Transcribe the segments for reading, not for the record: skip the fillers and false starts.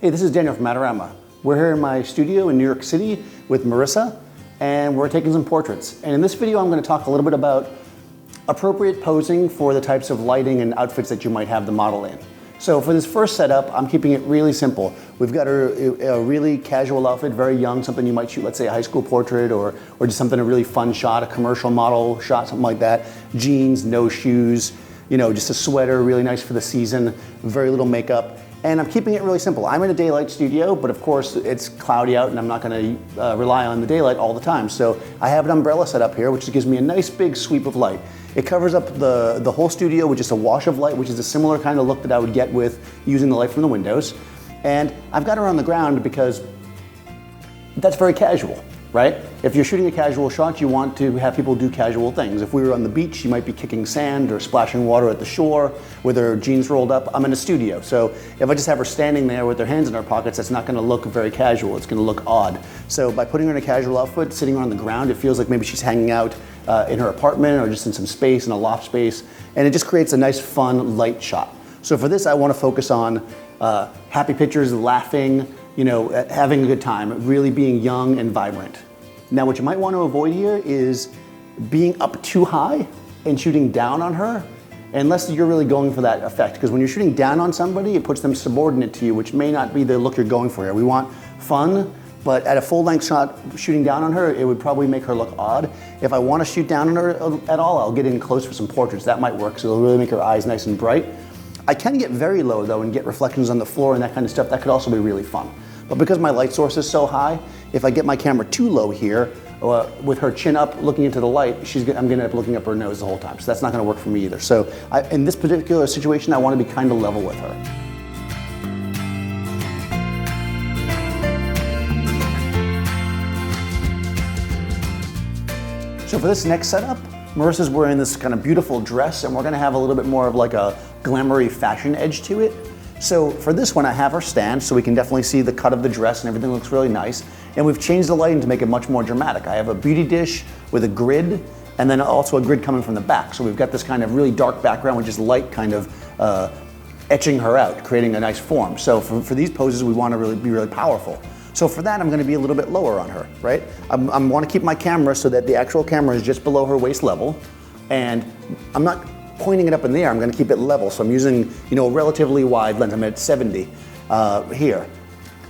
Hey, this is Daniel from Adorama. We're here in my studio in New York City with Marissa, and we're taking some portraits. And in this video, I'm going to talk a little bit about appropriate posing for the types of lighting and outfits that you might have the model in. So for this first setup, I'm keeping it really simple. We've got a really casual outfit, very young, something you might shoot, let's say a high school portrait or just something, a really fun shot, a commercial model shot, something like that. Jeans, no shoes, you know, just a sweater, really nice for the season, very little makeup. And I'm keeping it really simple. I'm in a daylight studio, but of course it's cloudy out and I'm not gonna rely on the daylight all the time. So I have an umbrella set up here, which gives me a nice big sweep of light. It covers up the whole studio with just a wash of light, which is a similar kind of look that I would get with using the light from the windows. And I've got her on the ground because that's very casual, right? If you're shooting a casual shot, you want to have people do casual things. If we were on the beach, you might be kicking sand or splashing water at the shore with her jeans rolled up. I'm in a studio, so if I just have her standing there with her hands in her pockets, that's not gonna look very casual, it's gonna look odd. So by putting her in a casual outfit, sitting her on the ground, it feels like maybe she's hanging out in her apartment or just in some space, in a loft space, and it just creates a nice, fun, light shot. So for this, I wanna focus on happy pictures, laughing, you know, having a good time, really being young and vibrant. Now what you might want to avoid here is being up too high and shooting down on her, unless you're really going for that effect. Because when you're shooting down on somebody, it puts them subordinate to you, which may not be the look you're going for here. We want fun, but at a full length shot, shooting down on her, it would probably make her look odd. If I want to shoot down on her at all, I'll get in close for some portraits. That might work, so it'll really make her eyes nice and bright. I can get very low though and get reflections on the floor and that kind of stuff. That could also be really fun. But because my light source is so high, if I get my camera too low here, with her chin up looking into the light, I'm gonna end up looking up her nose the whole time. So that's not gonna work for me either. So in this particular situation, I wanna be kind of level with her. So for this next setup, Marissa's wearing this kind of beautiful dress and we're gonna have a little bit more of like a glamoury fashion edge to it. So for this one, I have her stand so we can definitely see the cut of the dress and everything looks really nice. And we've changed the lighting to make it much more dramatic. I have a beauty dish with a grid and then also a grid coming from the back. So we've got this kind of really dark background with just light kind of etching her out, creating a nice form. So for these poses, we want to really be really powerful. So for that, I'm going to be a little bit lower on her, right? I want to keep my camera so that the actual camera is just below her waist level. And I'm not pointing it up in the air, I'm going to keep it level. So I'm using, you know, a relatively wide lens. I'm at 70 here.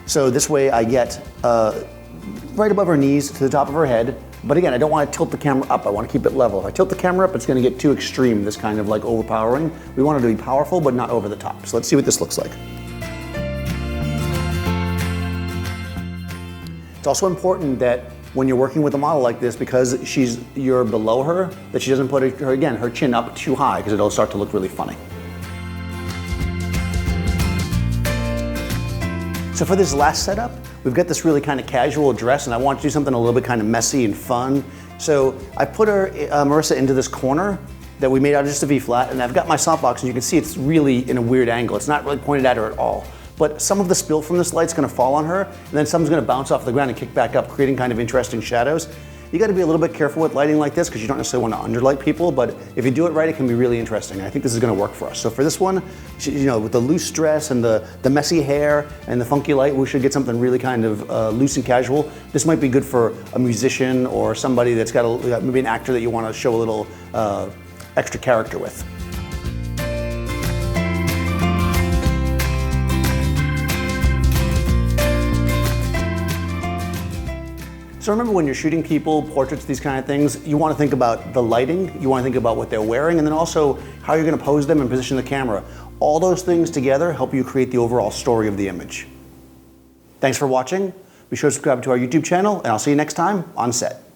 So this way I get right above her knees to the top of her head. But again, I don't want to tilt the camera up. I want to keep it level. If I tilt the camera up, it's going to get too extreme, this kind of like overpowering. We want it to be powerful, but not over the top. So let's see what this looks like. It's also important that when you're working with a model like this, because you're below her, that she doesn't put her chin up too high, because it'll start to look really funny. So for this last setup, we've got this really kind of casual dress, and I want to do something a little bit kind of messy and fun. So I put Marissa into this corner that we made out of just a V-flat, and I've got my softbox, and you can see it's really in a weird angle. It's not really pointed at her at all. But some of the spill from this light's gonna fall on her, and then some's gonna bounce off the ground and kick back up, creating kind of interesting shadows. You gotta be a little bit careful with lighting like this because you don't necessarily wanna underlight people, but if you do it right, it can be really interesting. I think this is gonna work for us. So for this one, you know, with the loose dress and the messy hair and the funky light, we should get something really kind of loose and casual. This might be good for a musician or somebody that's got maybe an actor that you wanna show a little extra character with. So remember, when you're shooting people, portraits, these kind of things, you want to think about the lighting, you want to think about what they're wearing, and then also how you're going to pose them and position the camera. All those things together help you create the overall story of the image. Thanks for watching. Be sure to subscribe to our YouTube channel, and I'll see you next time on set.